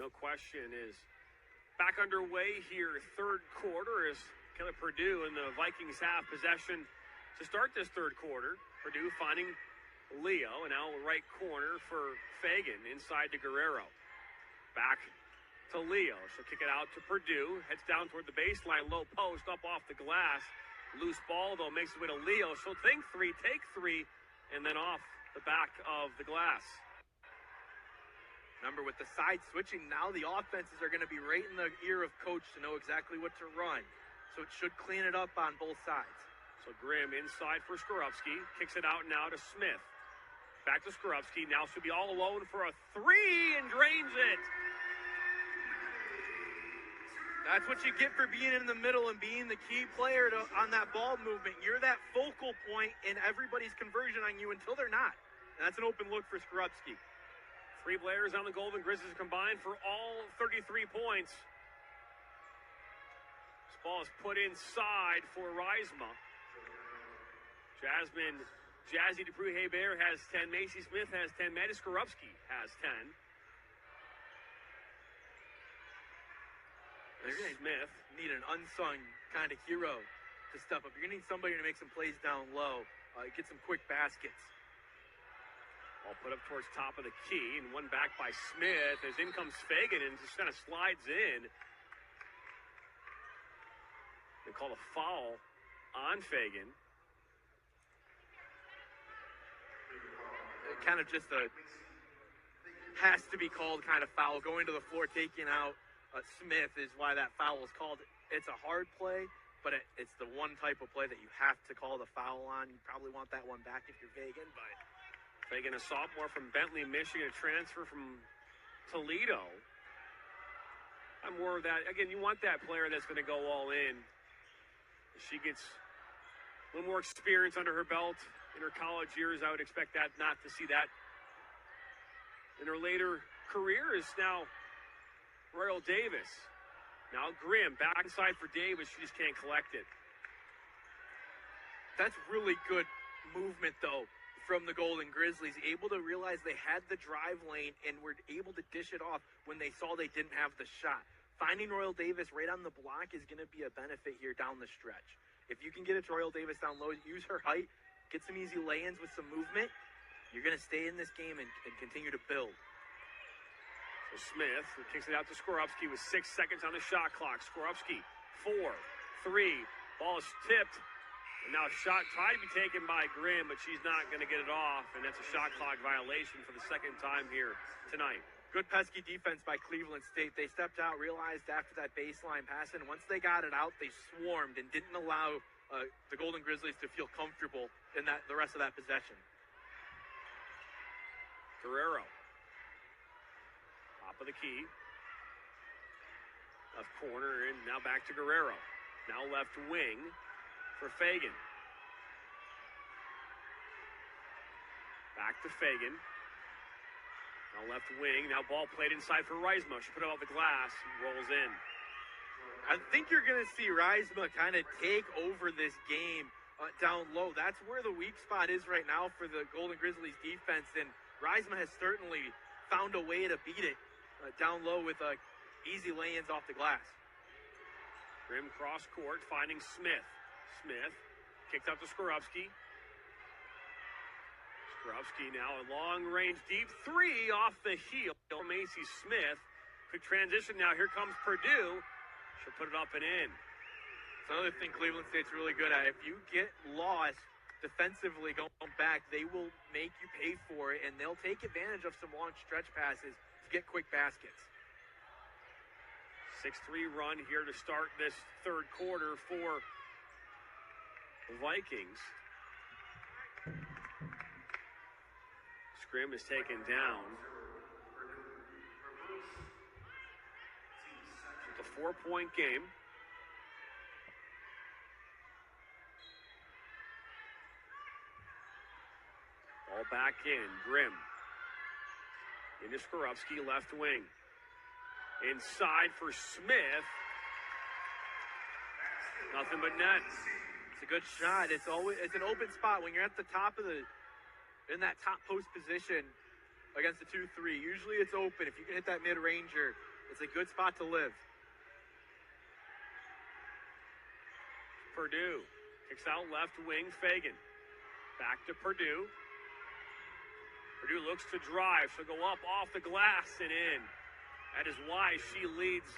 no question, is back underway here. Third quarter is kind of Purdue, and the Vikings have possession to start this third quarter. Purdue finding Leo, and now right corner for Fagan, inside to Guerrero. Back to Leo. She'll kick it out to Purdue. Heads down toward the baseline, low post, up off the glass. Loose ball, though, makes its way to Leo. She'll think three, take three, and then off the back of the glass. Remember, with the side switching, now the offenses are going to be right in the ear of coach to know exactly what to run. So it should clean it up on both sides. So Grimm inside for Skorupski. Kicks it out now to Smith. Back to Skorupski. Now she'll be all alone for a three and drains it. That's what you get for being in the middle and being the key player on that ball movement. You're that focal point in everybody's conversion on you until they're not. And that's an open look for Skorupski. Three players on the Golden Grizzlies combined for all 33 points. This ball is put inside for Reisma. Jazzy Dupree-Hebert has 10. Macy Smith has 10. Maddie Skorupski has 10. Smith. Need an unsung kind of hero to step up. You're going to need somebody to make some plays down low, get some quick baskets. Ball put up towards top of the key, and one back by Smith. As in comes Fagan, and just kind of slides in. They call a foul on Fagan. Kind of just has to be called kind of foul. Going to the floor, taking out Smith is why that foul is called. It's a hard play, but it's the one type of play that you have to call the foul on. You probably want that one back if you're Fagan, but Fagan, a sophomore from Bentley, Michigan, a transfer from Toledo. I'm more of that. Again, you want that player that's going to go all in. She gets a little more experience under her belt in her college years. I would expect that not to see that in her later career. Is now Royal Davis. Now Grimm back inside for Davis. She just can't collect it. That's really good movement, though, from the Golden Grizzlies. Able to realize they had the drive lane and were able to dish it off when they saw they didn't have the shot. Finding Royal Davis right on the block is going to be a benefit here down the stretch. If you can get it to Royal Davis down low, use her height, get some easy lay-ins with some movement, you're going to stay in this game and continue to build. So Smith kicks it out to Skorupski with 6 seconds on the shot clock. Skorupski, 4, 3, ball is tipped. And now a shot tried to be taken by Grimm, but she's not going to get it off, and that's a shot clock violation for the second time here tonight. Good pesky defense by Cleveland State. They stepped out, realized after that baseline pass, and once they got it out, they swarmed and didn't allow the Golden Grizzlies to feel comfortable in the rest of that possession. Guerrero. Top of the key. Left corner, and now back to Guerrero. Now left wing for Fagan. Back to Fagan. Now left wing. Now ball played inside for Reisma. She put it off the glass and rolls in. I think you're going to see Reisma kind of take over this game down low. That's where the weak spot is right now for the Golden Grizzlies defense, and Reisma has certainly found a way to beat it down low with easy lay-ins off the glass. Grimm cross court, finding Smith. Smith kicked up to Skorupski. Skorupski now a long-range deep three off the heel. Macy Smith could transition now. Here comes Purdue. She'll put it up and in. It's another thing Cleveland State's really good at. If you get lost defensively going back, they will make you pay for it, and they'll take advantage of some long stretch passes to get quick baskets. 6-3 run here to start this third quarter for the Vikings. Scrim is taken down. It's a 4-point game. Ball back in. Grimm. Into Skorupski, left wing. Inside for Smith. Nothing but net. It's a good shot. It's an open spot when you're at the top of in that top post position against the 2-3. Usually it's open. If you can hit that mid-ranger, It's a good spot to live. Purdue kicks out left wing. Fagan back to Purdue. Purdue looks to drive. She'll go up off the glass and in. That is why she leads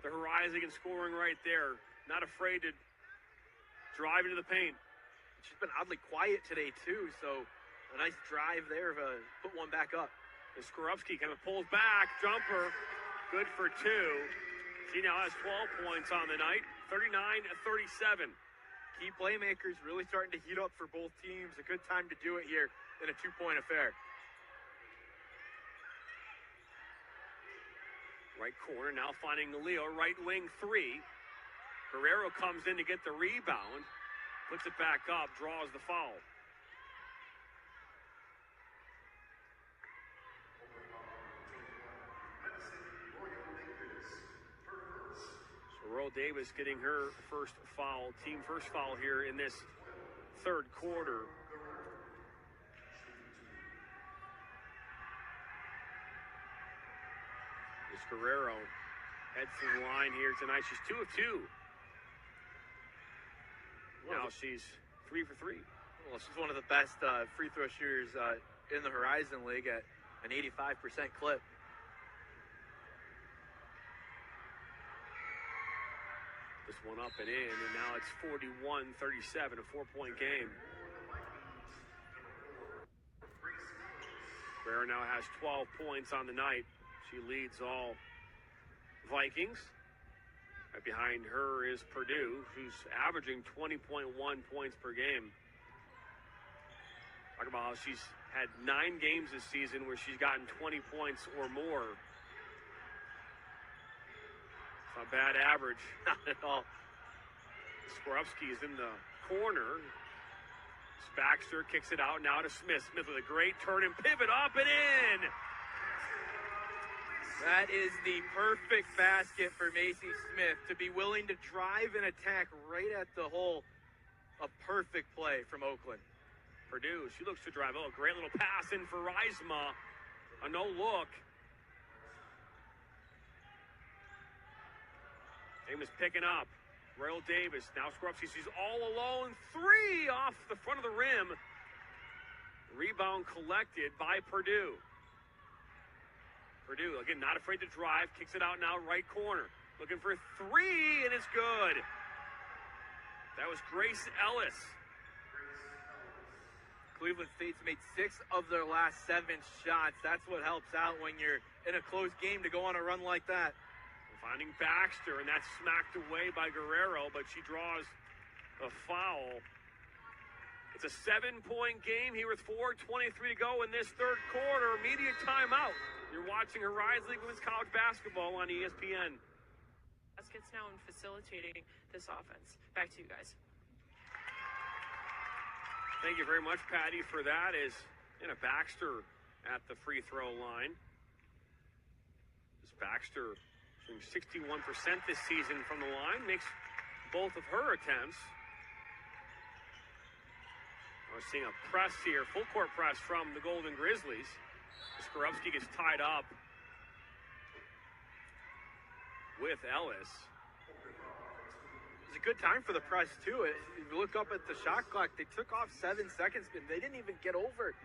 the Horizon in scoring right there. Not afraid to drive into the paint. She's been oddly quiet today, too, so a nice drive there to put one back up. And Skorupski kind of pulls back. Jumper. Good for two. She now has 12 points on the night. 39-37. Key playmakers really starting to heat up for both teams. A good time to do it here in a two-point affair. Right corner now finding Leo. Right wing three. Guerrero comes in to get the rebound. Puts it back up. Draws the foul. Royal Davis getting her first foul, team first foul here in this third quarter. This Guerrero heads to the line here tonight. She's 2 of 2. Now she's 3 for 3. Well, she's one of the best free throw shooters in the Horizon League at an 85% clip. This one up and in, and now it's 41-37, a 4-point game. Guerrero now has 12 points on the night. She leads all Vikings. Right behind her is Purdue, who's averaging 20.1 points per game. Talk about how she's had 9 games this season where she's gotten 20 points or more. Not a bad average. Not at all. Skorupski is in the corner. Baxter kicks it out now to Smith. Smith with a great turn and pivot up and in. That is the perfect basket for Macy Smith to be willing to drive and attack right at the hole. A perfect play from Oakland. Purdue, she looks to drive. Oh, a great little pass in for Reisma. A no look. Amos picking up. Royal Davis, now Skorupski, she's all alone. 3 off the front of the rim. Rebound collected by Purdue. Purdue, again, not afraid to drive. Kicks it out now, right corner. Looking for 3, and it's good. That was Grace Ellis. Cleveland State's made 6 of their last 7 shots. That's what helps out when you're in a close game to go on a run like that. Finding Baxter, and that's smacked away by Guerrero, but she draws a foul. It's a 7-point game here with 4:23 to go in this third quarter. Media timeout. You're watching Horizon League Women's College Basketball on ESPN. Baskets now in facilitating this offense. Back to you guys. Thank you very much, Patty, for that. Is Anna Baxter at the free throw line. This Baxter shooting 61% this season from the line, makes both of her attempts. We're seeing a press here, full court press from the Golden Grizzlies. Skorupski gets tied up with Ellis. It was a good time for the press, too. If you look up at the shot clock, they took off 7 seconds, but they didn't even get over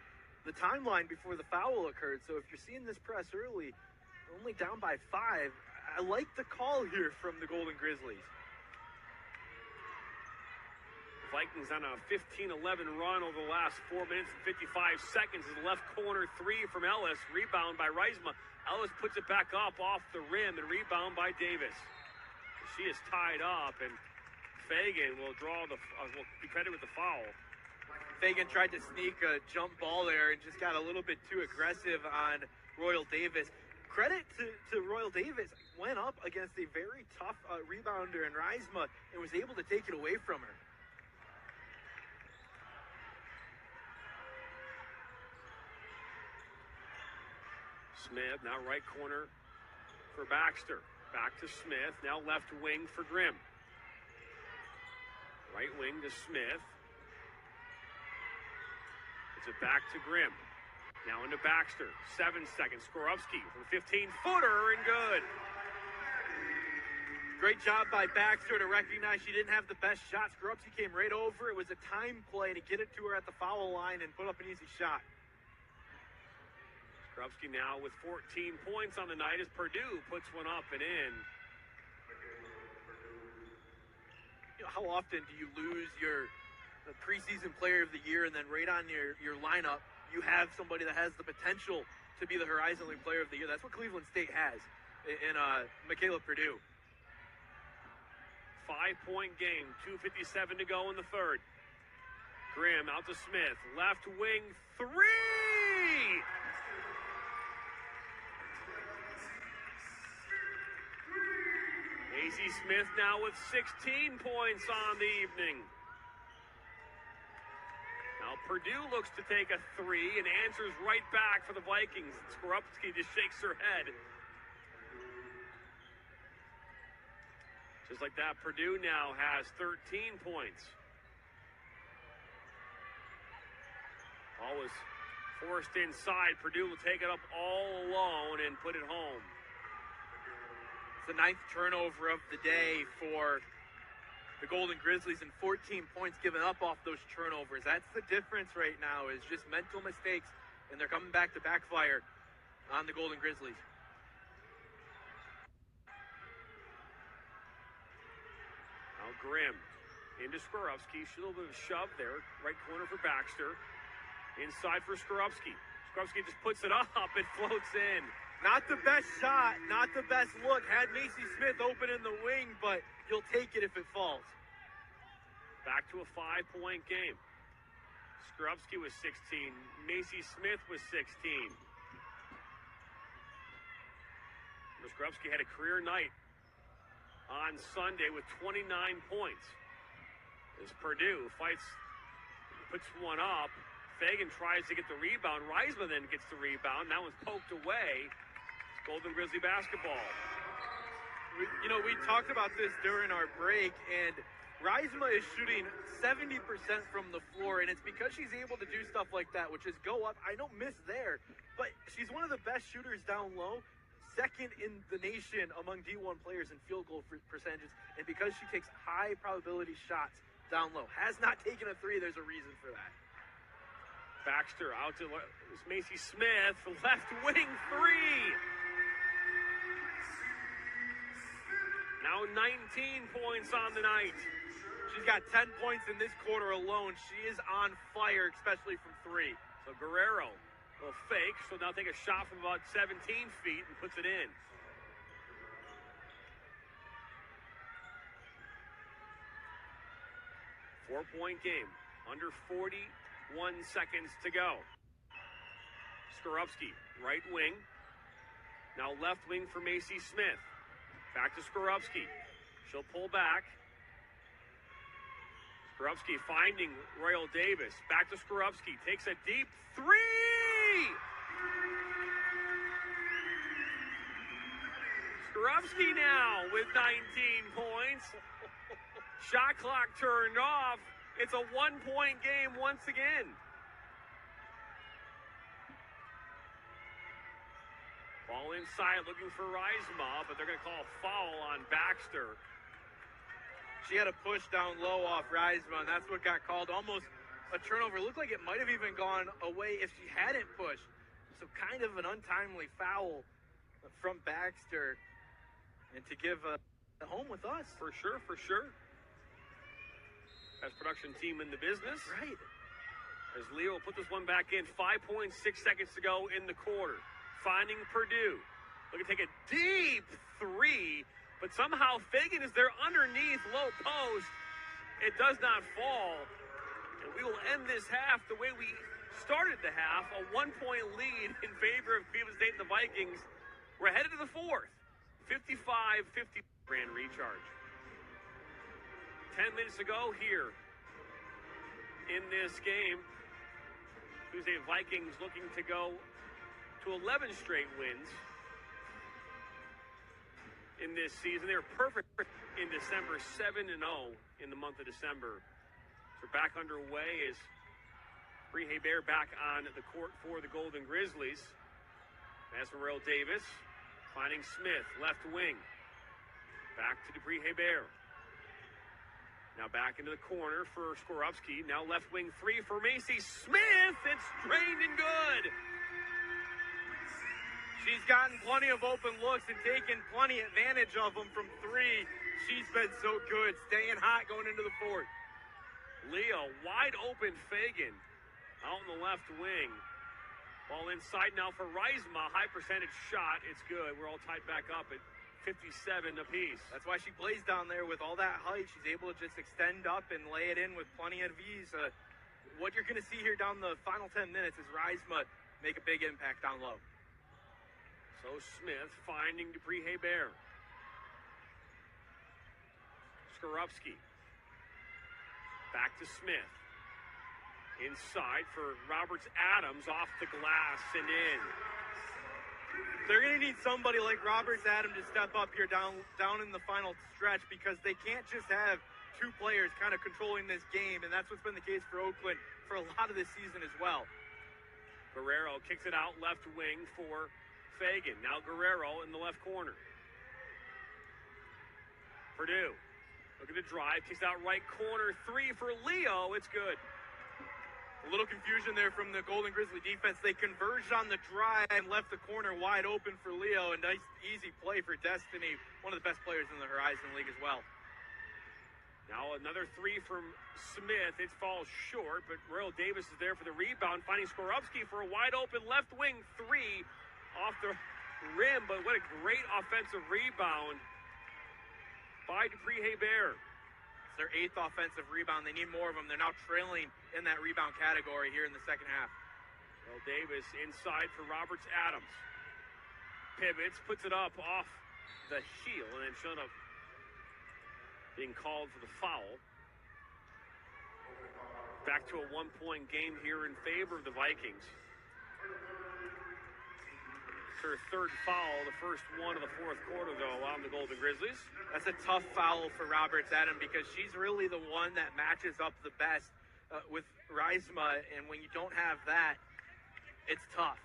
the timeline before the foul occurred. So if you're seeing this press early, they're only down by 5. I like the call here from the Golden Grizzlies. Vikings on a 15-11 run over the last 4 minutes and 55 seconds. Is left corner 3 from Ellis. Rebound by Reisma. Ellis puts it back up off the rim and rebound by Davis. She is tied up, and Fagan will will be credited with the foul. Fagan tried to sneak a jump ball there and just got a little bit too aggressive on Royal Davis. Credit to Royal Davis, went up against a very tough rebounder in Reisma and was able to take it away from her. Smith, now right corner for Baxter. Back to Smith, now left wing for Grimm. Right wing to Smith. It's it back to Grimm. Now into Baxter. 7 seconds. Skorupski from 15-footer and good. Great job by Baxter to recognize she didn't have the best shot. Skorupski came right over. It was a time play to get it to her at the foul line and put up an easy shot. Skorupski now with 14 points on the night as Purdue puts one up and in. You know, how often do you lose the preseason player of the year and then right on your lineup you have somebody that has the potential to be the Horizon League player of the year? That's what Cleveland State has in Michaela Purdue. 5-point game, 2:57 to go in the third. Grimm out to Smith, left wing, 3! Macy Smith now with 16 points on the evening. Now Purdue looks to take a 3 and answers right back for the Vikings. Skorupski just shakes her head. Just like that, Purdue now has 13 points. Ball was forced inside. Purdue will take it up all alone and put it home. It's the 9th turnover of the day for the Golden Grizzlies and 14 points given up off those turnovers. That's the difference right now, is just mental mistakes, and they're coming back to backfire on the Golden Grizzlies. Grimm into Skorupski. A little bit of a shove there. Right corner for Baxter. Inside for Skorupski. Skorupski just puts it up. It floats in. Not the best shot. Not the best look. Had Macy Smith open in the wing, but you'll take it if it falls. Back to a 5-point game. Skorupski was 16. Macy Smith was 16. Skorupski had a career night on Sunday with 29 points. As Purdue puts one up. Fagan tries to get the rebound. Reisman then gets the rebound. That one's poked away. It's Golden Grizzly basketball. We talked about this during our break, and Reisma is shooting 70% from the floor, and it's because she's able to do stuff like that, which is go up. I don't miss there, but she's one of the best shooters down low. Second in the nation among D1 players in field goal percentages, and because she takes high probability shots down low. Has not taken a 3, there's a reason for that. Baxter out to Macy Smith, left wing 3. Now 19 points on the night. She's got 10 points in this quarter alone. She is on fire, especially from 3. So Guerrero will fake, so now take a shot from about 17 feet and puts it in. Four-point game, under 41 seconds to go. Skorupski, right wing. Now left wing for Macy Smith. Back to Skorupski. She'll pull back. Skorupski finding Royal Davis. Back to Skorupski. Takes a deep 3! Skorupski now with 19 points. Shot clock turned off. It's a 1-point game once again. Ball inside looking for Reisma, but they're going to call a foul on Baxter. She had a push down low off Reisma, and that's what got called. Almost a turnover. Looked like it might have even gone away if she hadn't pushed. So kind of an untimely foul from Baxter. And to give a home with us. For sure, for sure. Best production team in the business. Right. As Leo will put this one back in. 5.6 seconds to go in the quarter. Finding Purdue. Looking to take a deep 3. But somehow Fagan is there underneath low post. It does not fall. And we will end this half the way we started the half. A 1-point lead in favor of Cleveland State and the Vikings. We're headed to the fourth. 55-50 grand recharge. 10 minutes to go here in this game. Tuesday Vikings looking to go to 11 straight wins in this season. They were perfect in December, 7-0 in the month of December. So back underway as Bear back on the court for the Golden Grizzlies. Esmeralda Davis finding Smith, left wing. Back to Bear. Now back into the corner for Skorupski. Now left wing three for Macy Smith. It's drained and good. She's gotten plenty of open looks and taken plenty advantage of them from three. She's been so good, staying hot going into the fourth. Leo, wide open Fagan out in the left wing. Ball inside now for Reisma. High percentage shot. It's good. We're all tied back up at 57 apiece. That's why she plays down there with all that height. She's able to just extend up and lay it in with plenty of ease. What you're going to see here down the final 10 minutes is Reisma make a big impact down low. So Smith finding Bear. Skorupski. Back to Smith. Inside for Roberts-Adams, off the glass and in. They're going to need somebody like Roberts-Adams to step up here down in the final stretch, because they can't just have two players kind of controlling this game, and that's what's been the case for Oakland for a lot of this season as well. Guerrero kicks it out left wing for Fagan. Now Guerrero in the left corner. Purdue looking to drive, kicks out right corner, three for Leo. It's good. A little confusion there from the Golden Grizzly defense. They converged on the drive and left the corner wide open for Leo. A nice, easy play for Destiny, one of the best players in the Horizon League as well. Now another three from Smith. It falls short, but Royal Davis is there for the rebound, finding Skorupski for a wide open left wing three off the rim. But what a great offensive rebound by Bear. It's their 8th offensive rebound. They need more of them. They're now trailing in that rebound category here in the second half. Royal Davis inside for Roberts-Adams. Pivots, puts it up off the heel, and then showed up being called for the foul. Back to a one-point game here in favor of the Vikings. It's her third foul, the first one of the fourth quarter, though, on the Golden Grizzlies. That's a tough foul for Roberts-Adams, because she's really the one that matches up the best with Reisma, and when you don't have that, it's tough.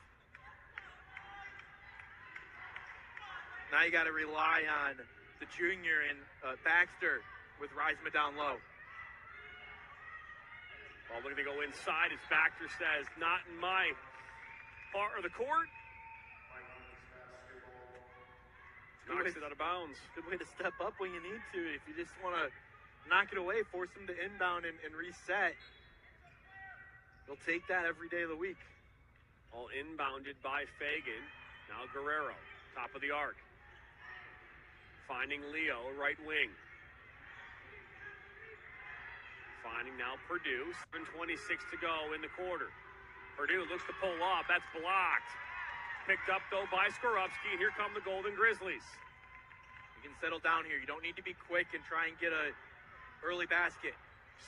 Now you got to rely on the junior and Baxter with Reisma down low. Well, looking to go inside, as Baxter says, not in my part of the court. Knocks it out of bounds. Good way to step up when you need to. If you just want to knock it away, force them to inbound and reset, they'll take that every day of the week. All inbounded by Fagan. Now Guerrero, top of the arc. Finding Leo, right wing. Finding now Purdue. 7:26 to go in the quarter. Purdue looks to pull up. That's blocked. Picked up, though, by Skorupski. Here come the Golden Grizzlies. You can settle down here. You don't need to be quick and try and get a early basket.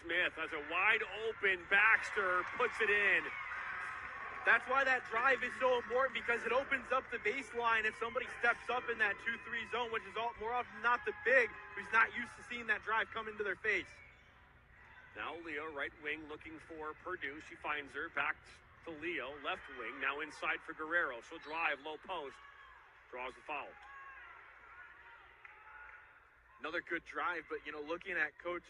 Smith has a wide open. Baxter puts it in. That's why that drive is so important, because it opens up the baseline if somebody steps up in that 2-3 zone, which is more often than not the big who's not used to seeing that drive come into their face. Now Leo, right wing, looking for Purdue. She finds her. Back to Leo, left wing. Now inside for Guerrero. She'll drive, low post. Draws the foul. Another good drive, but, looking at Coach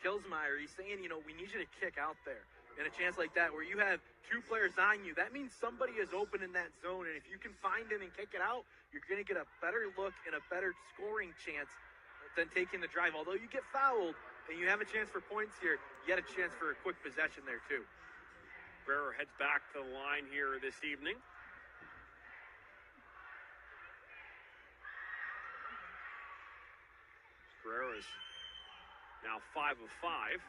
Kilsmeyer, he's saying, we need you to kick out there. And a chance like that where you have two players on you, that means somebody is open in that zone. And if you can find him and kick it out, you're going to get a better look and a better scoring chance than taking the drive. Although you get fouled and you have a chance for points here, you get a chance for a quick possession there too. Guerrero heads back to the line here this evening. Guerrero is now 5 of 5.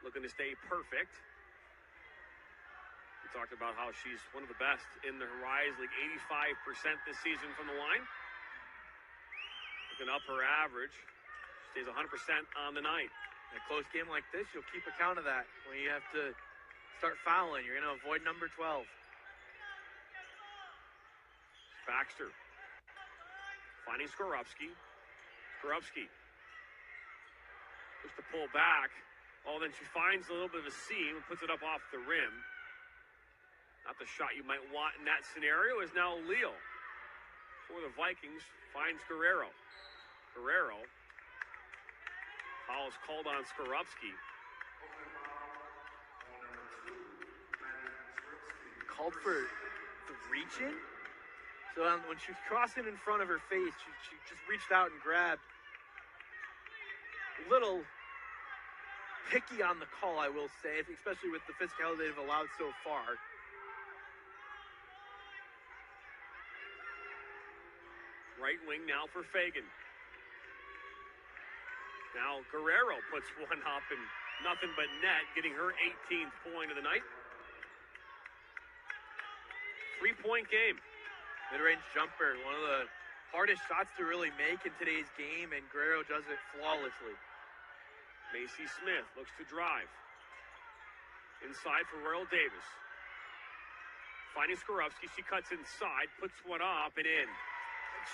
Looking to stay perfect. We talked about how she's one of the best in the Horizon League, 85% this season from the line. Looking up her average. Stays 100% on the night. In a close game like this, you'll keep account of that. When you have to start fouling, you're going to avoid number 12. Baxter finding Skorupski. Skorupski looks to pull back. Oh, then she finds a little bit of a seam and puts it up off the rim. Not the shot you might want in that scenario. Is now Leo for the Vikings. Finds Guerrero. Guerrero. Foul is called on Skorupski. Called for the reach-in? So when she was crossing in front of her face, she just reached out and grabbed. A little picky on the call, I will say, especially with the physicality they've allowed so far. Right wing now for Fagan. Now Guerrero puts one up and nothing but net, getting her 18th point of the night. 3-point game. Mid-range jumper, one of the hardest shots to really make in today's game, and Guerrero does it flawlessly. Macy Smith looks to drive. Inside for Royal Davis. Finding Skorupski, she cuts inside, puts one up and in.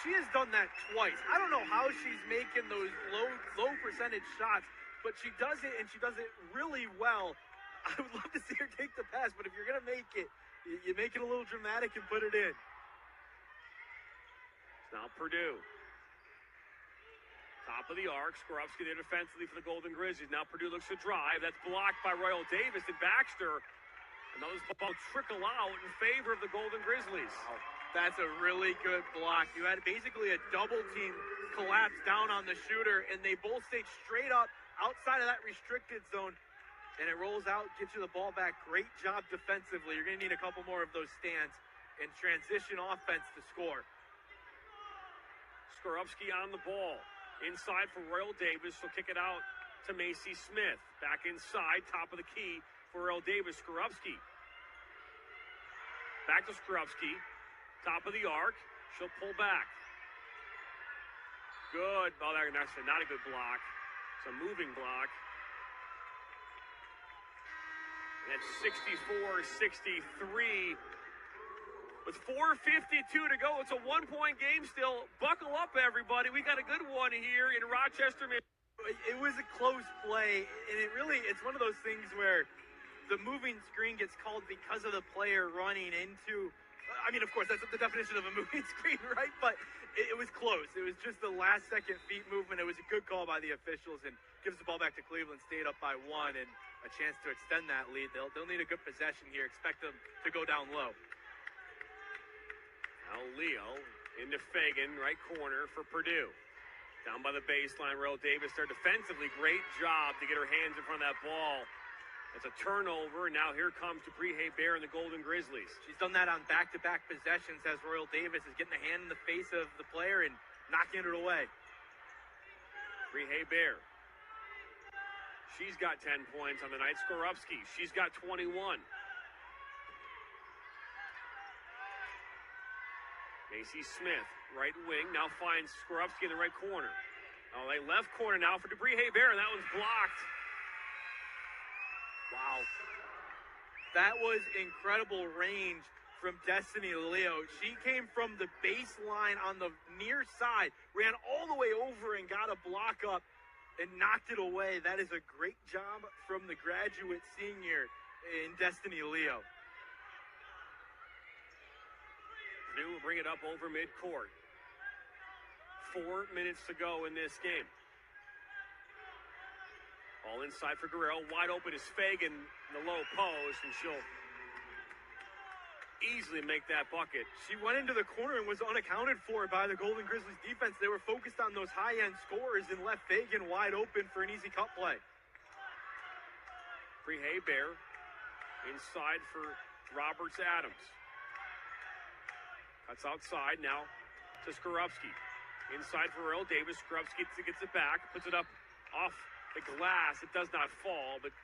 She has done that twice. I don't know how she's making those low percentage shots, but she does it, and she does it really well. I would love to see her take the pass, but if you're going to make it, you make it a little dramatic and put it in. Now Purdue. Top of the arc. Skorupski there defensively for the Golden Grizzlies. Now Purdue looks to drive. That's blocked by Royal Davis and Baxter. And those balls trickle out in favor of the Golden Grizzlies. Wow. That's a really good block. You had basically a double team collapse down on the shooter, and they both stayed straight up outside of that restricted zone. And it rolls out, gets you the ball back. Great job defensively. You're going to need a couple more of those stands and transition offense to score. Skorupski on the ball. Inside for Royal Davis. She'll kick it out to Macy Smith. Back inside, top of the key for Royal Davis. Skorupski. Back to Skorupski. Top of the arc. She'll pull back. Good. Oh, that's not a good block. It's a moving block. That's 64-63. With 4:52 to go, it's a 1-point game still. Buckle up, everybody. We got a good one here in Rochester. It was a close play, and it's one of those things where the moving screen gets called because of the player running into. I mean, of course, that's the definition of a moving screen, right? But it was close. It was just the last-second feet movement. It was a good call by the officials and gives the ball back to Cleveland State up by 1 and a chance to extend that lead. They'll need a good possession here. Expect them to go down low. Now Leo into Fagan, right corner for Purdue. Down by the baseline, Royal Davis there defensively. Great job to get her hands in front of that ball. It's a turnover, and now here comes Dupree Bear and the Golden Grizzlies. She's done that on back-to-back possessions as Royal Davis is getting a hand in the face of the player and knocking it away. Dupree Bear. She's got 10 points on the night. Skorupski, she's got 21. Macy Smith, right wing, now finds Skorupski in the right corner. Oh, they left corner now for Dupree Bear, and that one's blocked. Wow. That was incredible range from Destiny Leo. She came from the baseline on the near side, ran all the way over and got a block up and knocked it away. That is a great job from the graduate senior in Destiny Leo. Purdue will bring it up over midcourt. 4 minutes to go in this game. All inside for Guerrero. Wide open is Fagan in the low post, and she'll easily make that bucket. She went into the corner and was unaccounted for by the Golden Grizzlies defense. They were focused on those high-end scores and left Fagan wide open for an easy cut play. Free Bear inside for Roberts Adams. Cuts outside now to Skorupski. Inside for Royal Davis. Skorupski gets it back, puts it up off the glass. It does not fall, but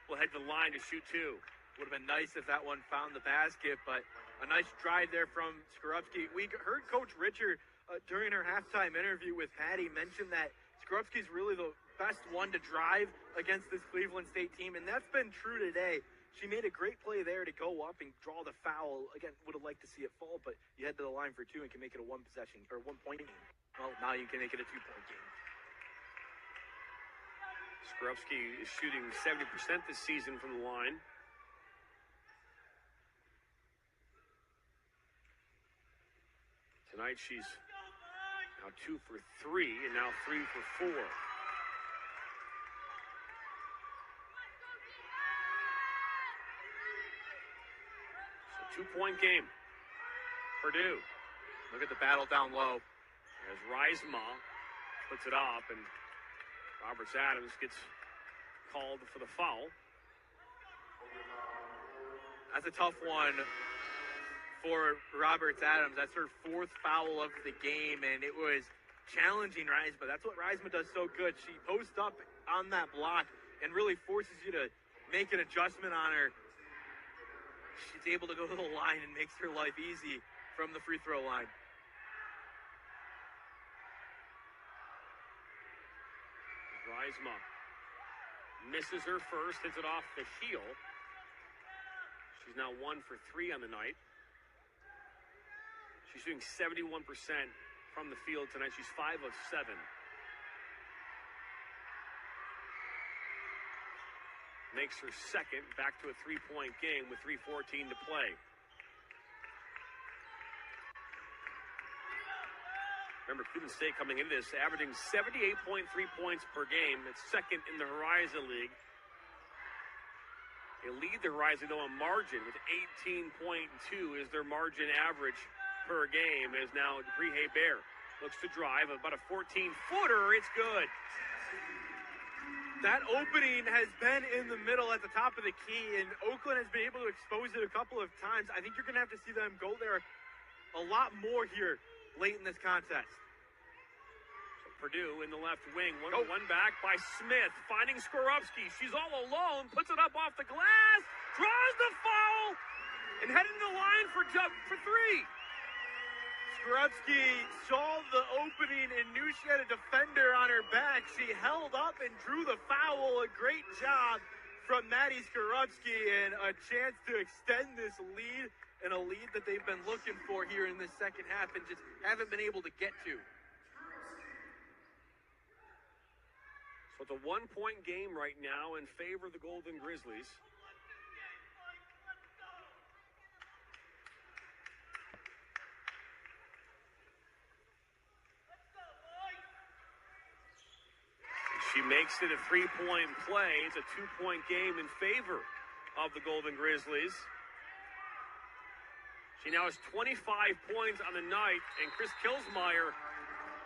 will head to the line to shoot 2. Would have been nice if that one found the basket, but a nice drive there from Skorupski. We heard Coach Richard during her halftime interview with Patty mention that Skorupski's really the best one to drive against this Cleveland State team, and that's been true today. She made a great play there to go up and draw the foul. Again, would have liked to see it fall, but you head to the line for 2 and can make it a 1-possession or 1-point game. Well, now you can make it a 2-point game. Skorupski is shooting 70% this season from the line. Tonight she's now 2 for 3 and now 3 for 4. So 2-point game. Purdue. Look at the battle down low. As Reisma puts it up, and Roberts Adams gets called for the foul. That's a tough one for Roberts Adams. That's her 4th foul of the game, and it was challenging Reisma. That's what Reisma does so good. She posts up on that block and really forces you to make an adjustment on her. She's able to go to the line and makes her life easy from the free throw line. Reisma misses her first, hits it off the heel. She's now 1 for 3 on the night. She's shooting 71% from the field tonight. She's 5 of 7. Makes her second, back to a 3-point game with 3:14 to play. Remember, Cleveland State coming into this, averaging 78.3 points per game. It's second in the Horizon League. They lead the Horizon, though, on margin with 18.2 is their margin average per game, as now Dupree Bear looks to drive about a 14-footer. It's good. That opening has been in the middle at the top of the key, and Oakland has been able to expose it a couple of times. I think you're going to have to see them go there a lot more here late in this contest. So Purdue in the left wing, one back by Smith, finding Skorupski. She's all alone, puts it up off the glass, draws the foul, and heading to the line for 3. Skorupski saw the opening and knew she had a defender on her back. She held up and drew the foul. A great job from Maddie Skorupski, and a chance to extend this lead, and a lead that they've been looking for here in this second half and just haven't been able to get to. So it's a 1-point game right now in favor of the Golden Grizzlies. She makes it a 3-point play. It's a 2-point game in favor of the Golden Grizzlies. She now has 25 points on the night, and Chris Kilsmeyer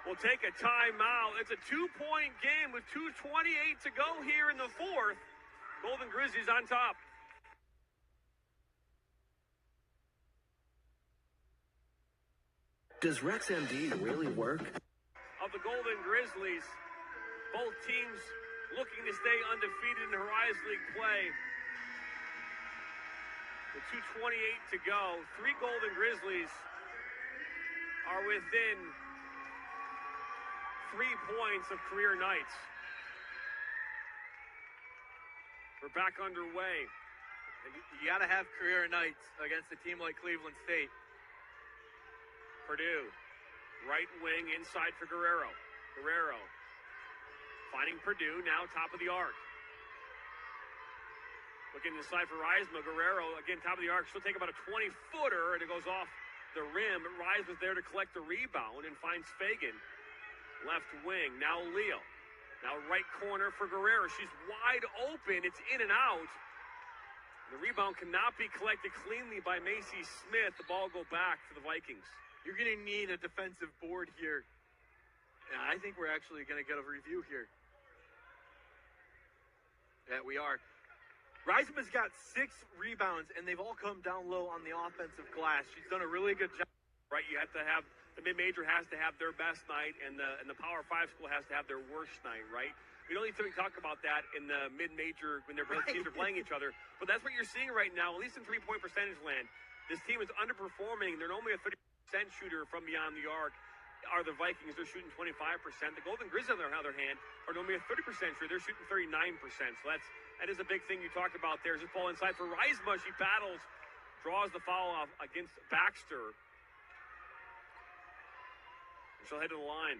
will take a timeout. It's a 2-point game with 2:28 to go here in the fourth. Golden Grizzlies on top. Does RexMD really work? Of the Golden Grizzlies, both teams looking to stay undefeated in Horizon League play. With 2:28 to go, 3 Golden Grizzlies are within 3 points of career nights. We're back underway. You got to have career nights against a team like Cleveland State. Purdue, right wing inside for Guerrero. Guerrero finding Purdue, now top of the arc. Looking inside for Reisma. Guerrero, again, top of the arc. She'll take about a 20-footer, and it goes off the rim. But Reisma's there to collect the rebound and finds Fagan. Left wing, now Leo. Now right corner for Guerrero. She's wide open. It's in and out. The rebound cannot be collected cleanly by Macy Smith. The ball will go back to the Vikings. You're going to need a defensive board here. And I think we're actually going to get a review here. Yeah, we are. Reisma's got 6 rebounds, and they've all come down low on the offensive glass. She's done a really good job. Right, you have to have, the mid-major has to have their best night, and the Power 5 school has to have their worst night, right? We don't need to talk about that in the mid-major when their teams are playing each other. But that's what you're seeing right now, at least in three-point percentage land. This team is underperforming. They're only a 30% shooter from beyond the arc. Are the Vikings? They're shooting 25%. The Golden Grizzlies, on the other hand, are normally a 30% shooter. They're shooting 39%. So that is a big thing you talked about there. Just ball inside for Reisma. She battles, draws the foul off against Baxter. She'll head to the line.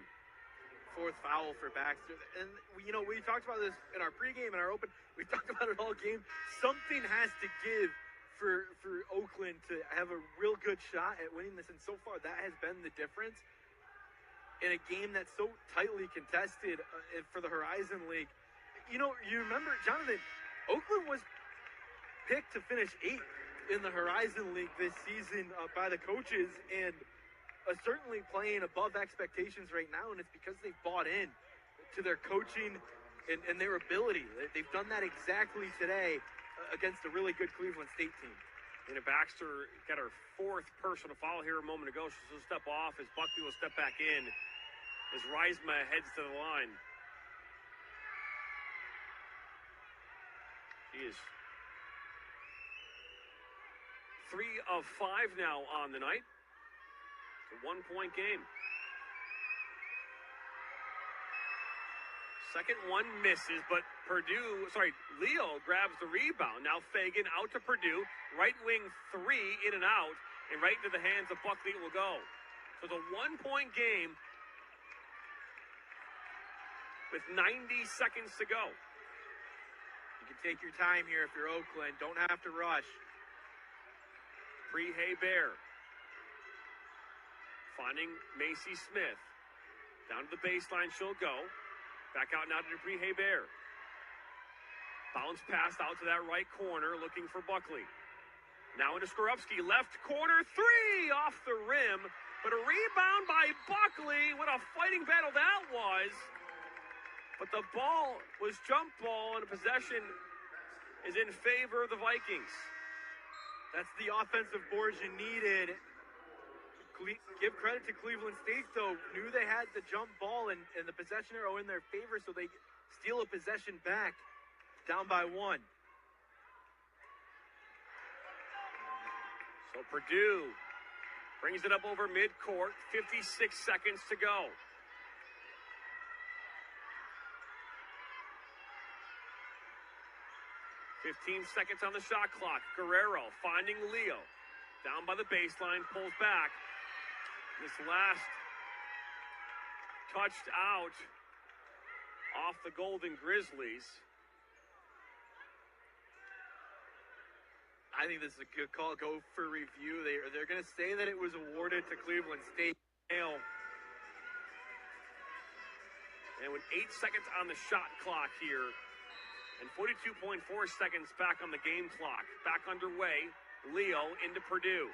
fourth foul for Baxter. And, we talked about this in our pregame and our open. We talked about it all game. Something has to give for Oakland to have a real good shot at winning this. And so far, that has been the difference in a game that's so tightly contested for the Horizon League. You remember, Jonathan, Oakland was picked to finish 8th in the Horizon League this season by the coaches, and certainly playing above expectations right now, and it's because they've bought in to their coaching and their ability. They've done that exactly today against a really good Cleveland State team. And Baxter got her 4th personal foul here a moment ago. She'll step off as Buckley will step back in as Reisma heads to the line. She is 3 of 5 now on the night. It's a 1-point game. Second one misses, but Leo grabs the rebound. Now Fagan out to Purdue. Right wing 3, in and out, and right into the hands of Buckley it will go. So it's a 1-point game with 90 seconds to go. You can take your time here if you're Oakland. Don't have to rush. Pre-Hay-Bear finding Macy Smith. Down to the baseline she'll go. Back out now to Dupree-Hay-Bear. Bounce pass out to that right corner, looking for Buckley. Now into Skorupski, left corner 3 off the rim, but a rebound by Buckley. What a fighting battle that was. But the ball was jump ball, and possession is in favor of the Vikings. That's the offensive boards you needed. Give credit to Cleveland State, though. Knew they had the jump ball and the possession arrow in their favor, so they steal a possession back, down by 1. So Purdue brings it up over midcourt, 56 seconds to go. "15 seconds on the shot clock. Guerrero finding Leo. Down by the baseline, pulls back. This last touched out off the Golden Grizzlies. I think this is a good call. Go for review. They're going to say that it was awarded to Cleveland State. And with 8 seconds on the shot clock here, and 42.4 seconds back on the game clock. Back underway. Leo into Purdue.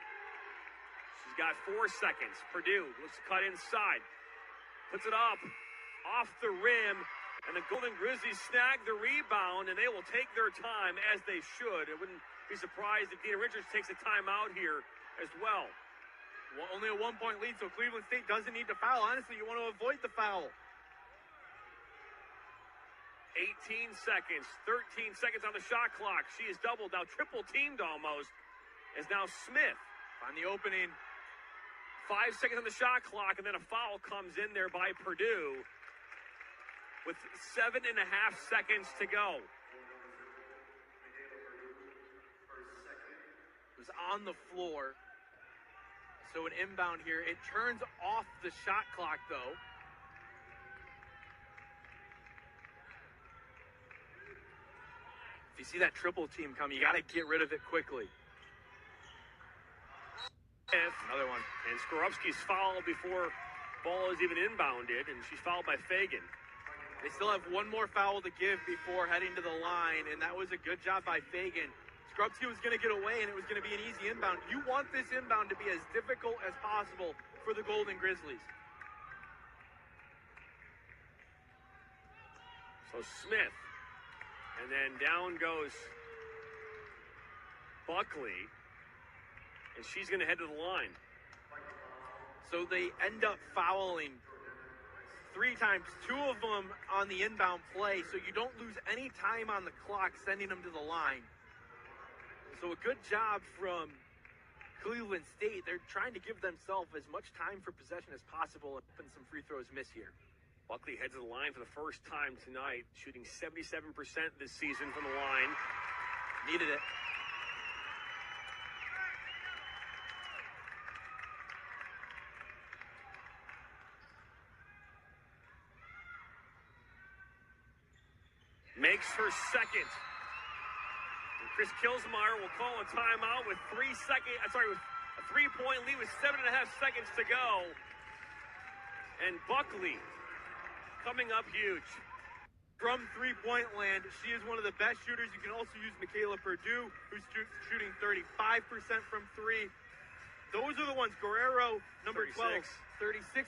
She's got 4 seconds. Purdue looks to cut inside. Puts it up off the rim. And the Golden Grizzlies snag the rebound, and they will take their time as they should. I wouldn't be surprised if Dina Richards takes a timeout here as well. Only a 1-point lead, so Cleveland State doesn't need to foul. Honestly, you want to avoid the foul. 18 seconds, 13 seconds on the shot clock. She is doubled, now triple teamed almost, as now Smith. Find the opening. 5 seconds on the shot clock, and then a foul comes in there by Purdue with 7.5 seconds to go. It was on the floor. So an inbound here. It turns off the shot clock, though. If you see that triple team come, you got to get rid of it quickly. Another one. And Skorupski's fouled before ball is even inbounded, and she's fouled by Fagan. They still have one more foul to give before heading to the line, and that was a good job by Fagan. Skorupski was going to get away, and it was going to be an easy inbound. You want this inbound to be as difficult as possible for the Golden Grizzlies. So Smith, and then down goes Buckley, and she's going to head to the line. So they end up fouling 3 times, 2 of them on the inbound play, so you don't lose any time on the clock sending them to the line. So a good job from Cleveland State. They're trying to give themselves as much time for possession as possible and some free throws miss here. Buckley heads to the line for the first time tonight, shooting 77% this season from the line. Needed it. makes her second. And Chris Kilsmeyer will call a timeout with with a 3-point lead with 7.5 seconds to go. And Buckley coming up huge. From three-point land, she is one of the best shooters. You can also use Michaela Purdue, who's shooting 35% from three. Those are the ones. Guerrero, number 12, 36%.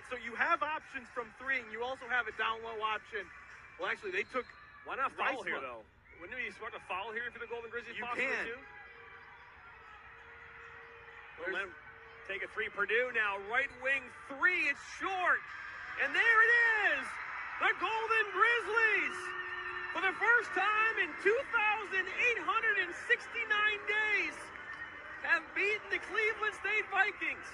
So you have options from three, and you also have a down-low option. Well, actually, they took... Why not foul here, though? Wouldn't it be smart to foul here for the Golden Grizzlies? You can. Well, take a three. Purdue now, right wing three. It's short. And there it is. The Golden Grizzlies, for the first time in 2,869 days, have beaten the Cleveland State Vikings.